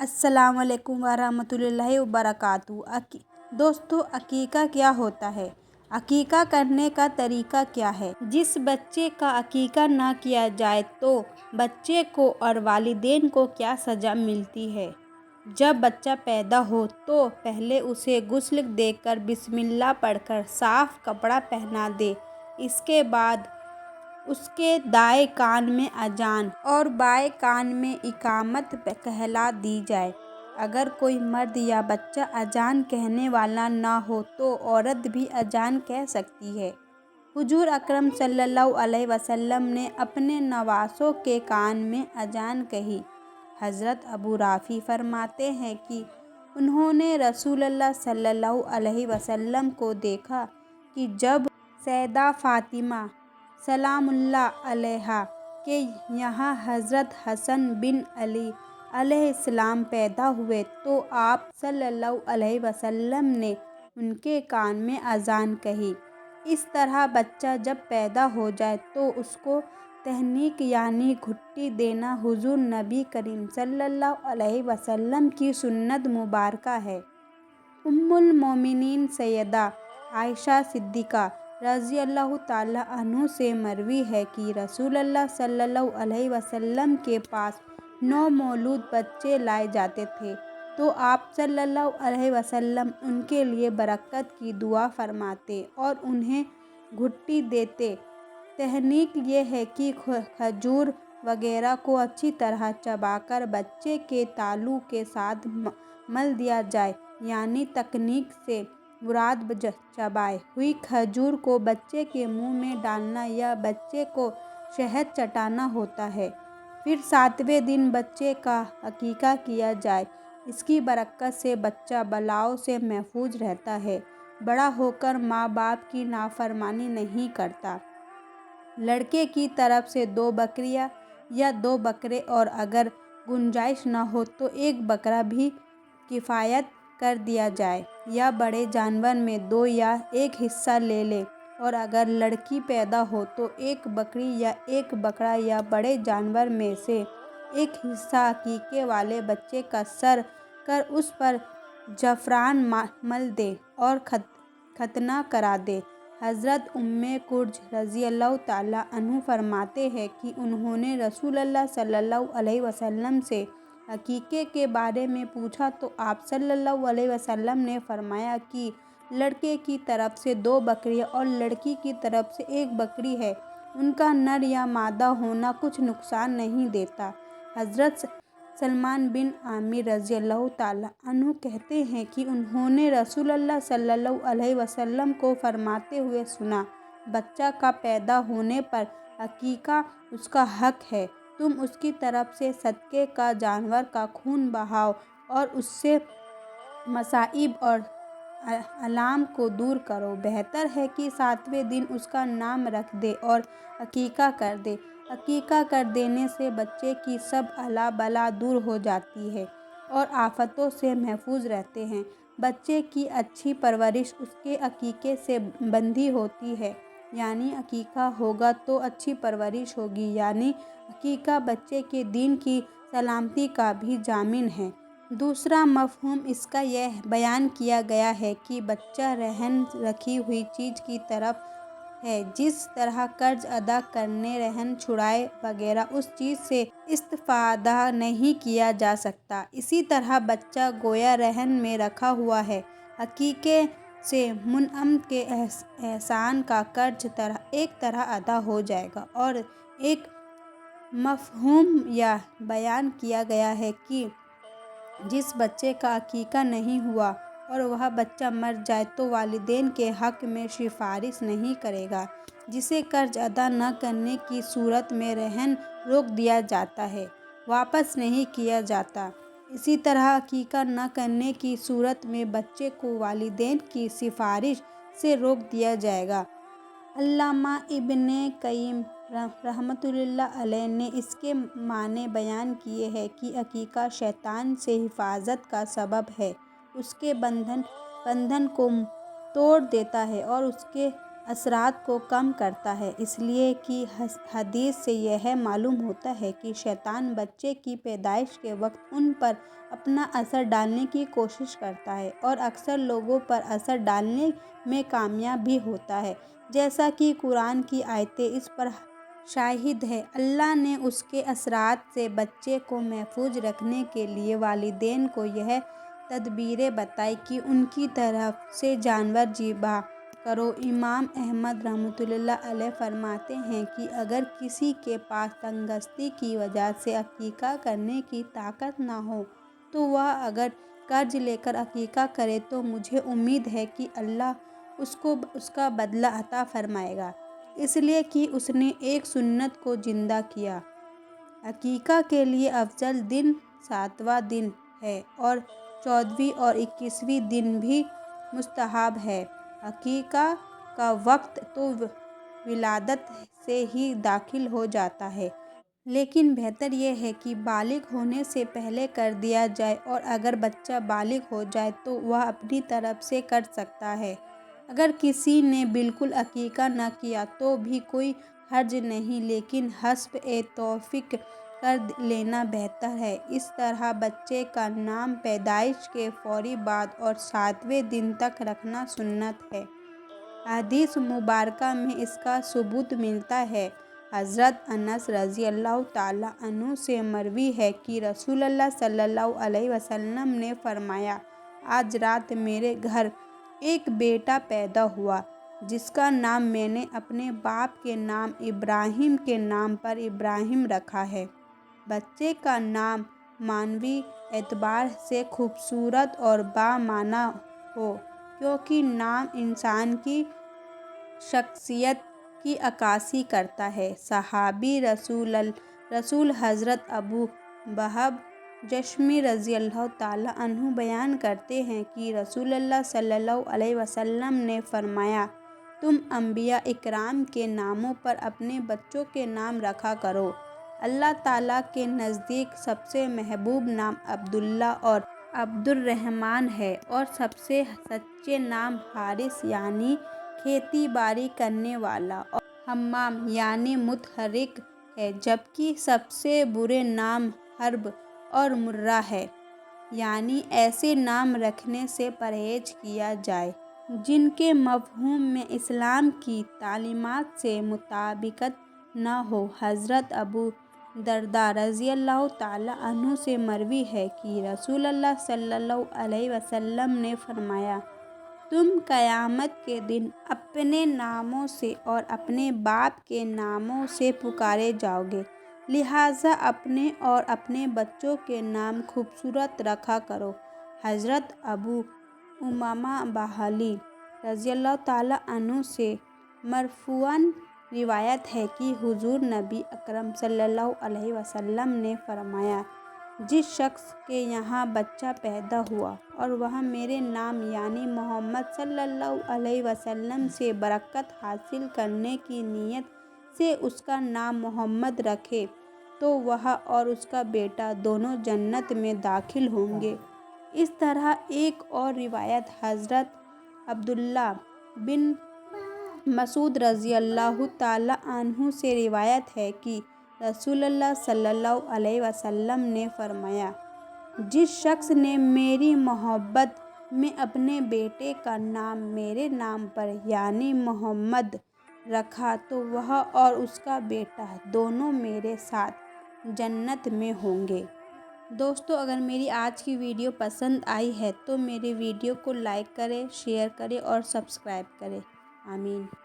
السلام علیکم ورحمۃ اللہ وبرکاتہ۔ دوستو، عقیقہ کیا ہوتا ہے؟ عقیقہ کرنے کا طریقہ کیا ہے؟ جس بچے کا عقیقہ نہ کیا جائے تو بچے کو اور والدین کو کیا سزا ملتی ہے؟ جب بچہ پیدا ہو تو پہلے اسے غسل دے کر بسم اللہ پڑھ کر صاف کپڑا پہنا دے۔ اس کے بعد اس کے دائیں کان میں اذان اور بائیں کان میں اقامت کہلا دی جائے۔ اگر کوئی مرد یا بچہ اذان کہنے والا نہ ہو تو عورت بھی اذان کہہ سکتی ہے۔ حضور اکرم صلی اللہ علیہ وسلم نے اپنے نواسوں کے کان میں اذان کہی۔ حضرت ابو رافع فرماتے ہیں کہ انہوں نے رسول اللہ صلی اللہ علیہ وسلم کو دیکھا کہ جب سیدہ فاطمہ سلام اللہ علیہا کے یہاں حضرت حسن بن علی علیہ السلام پیدا ہوئے تو آپ صلی اللہ علیہ وسلم نے ان کے کان میں اذان کہی۔ اس طرح بچہ جب پیدا ہو جائے تو اس کو تہنیک یعنی گھٹی دینا حضور نبی کریم صلی اللہ علیہ وسلم کی سنت مبارکہ ہے۔ ام المومنین سیدہ عائشہ صدیقہ رضی اللہ تعالی عنہا سے مروی ہے کہ رسول اللہ صلی اللہ علیہ وسلم کے پاس نومولود بچے لائے جاتے تھے تو آپ صلی اللہ علیہ وسلم ان کے لیے برکت کی دعا فرماتے اور انہیں گھٹی دیتے۔ تہنیک یہ ہے کہ کھجور وغیرہ کو اچھی طرح چبا کر بچے کے تالو کے ساتھ مل دیا جائے، یعنی تکنیک سے مراد چبائی ہوئی کھجور کو بچے کے منہ میں ڈالنا یا بچے کو شہد چٹانا ہوتا ہے۔ پھر 7ویں دن بچے کا عقیقہ کیا جائے۔ اس کی برکت سے بچہ بلاؤں سے محفوظ رہتا ہے، بڑا ہو کر ماں باپ کی نافرمانی نہیں کرتا۔ لڑکے کی طرف سے 2 بکریاں یا 2 بکرے اور اگر گنجائش نہ ہو تو 1 بکرا بھی کفایت کر دیا جائے، یا بڑے جانور میں 2 یا 1 حصہ لے لے، اور اگر لڑکی پیدا ہو تو 1 بکری یا 1 بکرا یا بڑے جانور میں سے 1 حصہ عقیقے والے بچے کا سر کر اس پر زعفران مل دے اور ختنہ کرا دے۔ حضرت ام کرج رضی اللہ تعالی عنہا فرماتے ہیں کہ انہوں نے رسول اللہ صلی اللہ علیہ وسلم سے عقیقے کے بارے میں پوچھا تو آپ صلی اللہ علیہ وسلم نے فرمایا کہ لڑکے کی طرف سے 2 بکریاں اور لڑکی کی طرف سے 1 بکری ہے، ان کا نر یا مادہ ہونا کچھ نقصان نہیں دیتا۔ حضرت سلمان بن عامر رضی اللہ تعالی عنہ کہتے ہیں کہ انہوں نے رسول اللہ صلی اللہ علیہ وسلم کو فرماتے ہوئے سنا، بچہ کا پیدا ہونے پر عقیقہ اس کا حق ہے، تم اس کی طرف سے صدقے کا جانور کا خون بہاؤ اور اس سے مصائب اور آلام کو دور کرو۔ بہتر ہے کہ 7ویں دن اس کا نام رکھ دے اور عقیقہ کر دے۔ عقیقہ کر دینے سے بچے کی سب آلہ بلا دور ہو جاتی ہے اور آفتوں سے محفوظ رہتے ہیں۔ بچے کی اچھی پرورش اس کے عقیقے سے بندھی ہوتی ہے، یعنی عقیقہ ہوگا تو اچھی پرورش ہوگی، یعنی عقیقہ بچے کے دین کی سلامتی کا بھی ضامن ہے۔ دوسرا مفہوم اس کا یہ بیان کیا گیا ہے کہ بچہ رہن رکھی ہوئی چیز کی طرح ہے، جس طرح قرض ادا کرنے، رہن چھڑائے وغیرہ اس چیز سے استفادہ نہیں کیا جا سکتا، اسی طرح بچہ گویا رہن میں رکھا ہوا ہے۔ عقیقے سے منعم کے احسان کا قرض ایک طرح ادا ہو جائے گا۔ اور ایک مفہوم یہ بیان کیا گیا ہے کہ جس بچے کا عقیقہ نہیں ہوا اور وہ بچہ مر جائے تو والدین کے حق میں سفارش نہیں کرے گا، جسے قرض ادا نہ کرنے کی صورت میں رہن روک دیا جاتا ہے، واپس نہیں کیا جاتا۔ اسی طرح عقیقہ نہ کرنے کی صورت میں بچے کو والدین کی سفارش سے روک دیا جائے گا۔ علامہ ابن قیم رحمۃ اللہ علیہ نے اس کے معنی بیان کیے ہیں کہ عقیقہ شیطان سے حفاظت کا سبب ہے، اس کے بندھن کو توڑ دیتا ہے اور اس کے اثرات کو کم کرتا ہے، اس لیے کہ حدیث سے یہ معلوم ہوتا ہے کہ شیطان بچے کی پیدائش کے وقت ان پر اپنا اثر ڈالنے کی کوشش کرتا ہے اور اکثر لوگوں پر اثر ڈالنے میں کامیاب بھی ہوتا ہے، جیسا کہ قرآن کی آیتیں اس پر شاہد ہیں۔ اللہ نے اس کے اثرات سے بچے کو محفوظ رکھنے کے لیے والدین کو یہ تدبیریں بتائیں کہ ان کی طرف سے جانور ذبح کرو۔ امام احمد ؒ فرماتے ہیں کہ اگر کسی کے پاس تنگدستی کی وجہ سے عقیقہ کرنے کی طاقت نہ ہو تو وہ اگر قرض لے کر عقیقہ کرے تو مجھے امید ہے کہ اللہ اس کو اس کا بدلہ عطا فرمائے گا، اس لیے کہ اس نے ایک سنت کو زندہ کیا۔ عقیقہ کے لیے افضل دن 7واں دن ہے اور 14ویں اور 21ویں دن بھی مستحب ہے۔ عقیقہ کا وقت تو ولادت سے ہی داخل ہو جاتا ہے، لیکن بہتر یہ ہے کہ بالغ ہونے سے پہلے کر دیا جائے، اور اگر بچہ بالغ ہو جائے تو وہ اپنی طرف سے کر سکتا ہے۔ اگر کسی نے بالکل عقیقہ نہ کیا تو بھی کوئی حرج نہیں، لیکن حسب توفیق کر لینا بہتر ہے۔ اس طرح بچے کا نام پیدائش کے فوری بعد اور 7ویں دن تک رکھنا سنت ہے۔ حدیث مبارکہ میں اس کا ثبوت ملتا ہے۔ حضرت انس رضی اللہ تعالیٰ عنہ سے مروی ہے کہ رسول اللہ صلی اللہ علیہ وسلم نے فرمایا، آج رات میرے گھر ایک بیٹا پیدا ہوا جس کا نام میں نے اپنے باپ کے نام ابراہیم کے نام پر ابراہیم رکھا ہے۔ بچے کا نام معنوی اعتبار سے خوبصورت اور بامعنی ہو، کیونکہ نام انسان کی شخصیت کی عکاسی کرتا ہے۔ صحابی رسول حضرت ابو وہب جشمی رضی اللہ تعالیٰ عنہ بیان کرتے ہیں کہ رسول اللہ صلی اللہ علیہ وسلم نے فرمایا، تم انبیاء اکرام کے ناموں پر اپنے بچوں کے نام رکھا کرو۔ اللہ تعالیٰ کے نزدیک سب سے محبوب نام عبداللہ اور عبد الرحمن ہے، اور سب سے سچے نام حارث یعنی کھیتی باڑی کرنے والا اور حمام یعنی متحرک ہے، جبکہ سب سے برے نام حرب اور مرہ ہے، یعنی ایسے نام رکھنے سے پرہیز کیا جائے جن کے مفہوم میں اسلام کی تعلیمات سے مطابقت نہ ہو۔ حضرت ابو درداء رضی اللہ تعالیٰ عنہ سے مروی ہے کہ رسول اللہ صلی اللہ علیہ وسلم نے فرمایا، تم قیامت کے دن اپنے ناموں سے اور اپنے باپ کے ناموں سے پکارے جاؤ گے، لہٰذا اپنے اور اپنے بچوں کے نام خوبصورت رکھا کرو۔ حضرت ابو امامہ باہلی رضی اللہ تعالیٰ عنہ سے مرفوعاً روایت ہے کہ حضور نبی اکرم صلی اللہ علیہ وسلم نے فرمایا، جس شخص کے یہاں بچہ پیدا ہوا اور وہ میرے نام یعنی محمد صلی اللہ علیہ وسلم سے برکت حاصل کرنے کی نیت سے اس کا نام محمد رکھے تو وہ اور اس کا بیٹا دونوں جنت میں داخل ہوں گے۔ اس طرح ایک اور روایت حضرت عبداللہ بن مسعود رضی اللہ تعالیٰ عنہ سے روایت ہے کہ رسول اللہ صلی اللہ علیہ وسلم نے فرمایا، جس شخص نے میری محبت میں اپنے بیٹے کا نام میرے نام پر یعنی محمد رکھا تو وہ اور اس کا بیٹا دونوں میرے ساتھ جنت میں ہوں گے۔ دوستو، اگر میری آج کی ویڈیو پسند آئی ہے تو میرے ویڈیو کو لائک کریں، شیئر کریں اور سبسکرائب کریں۔ آمین۔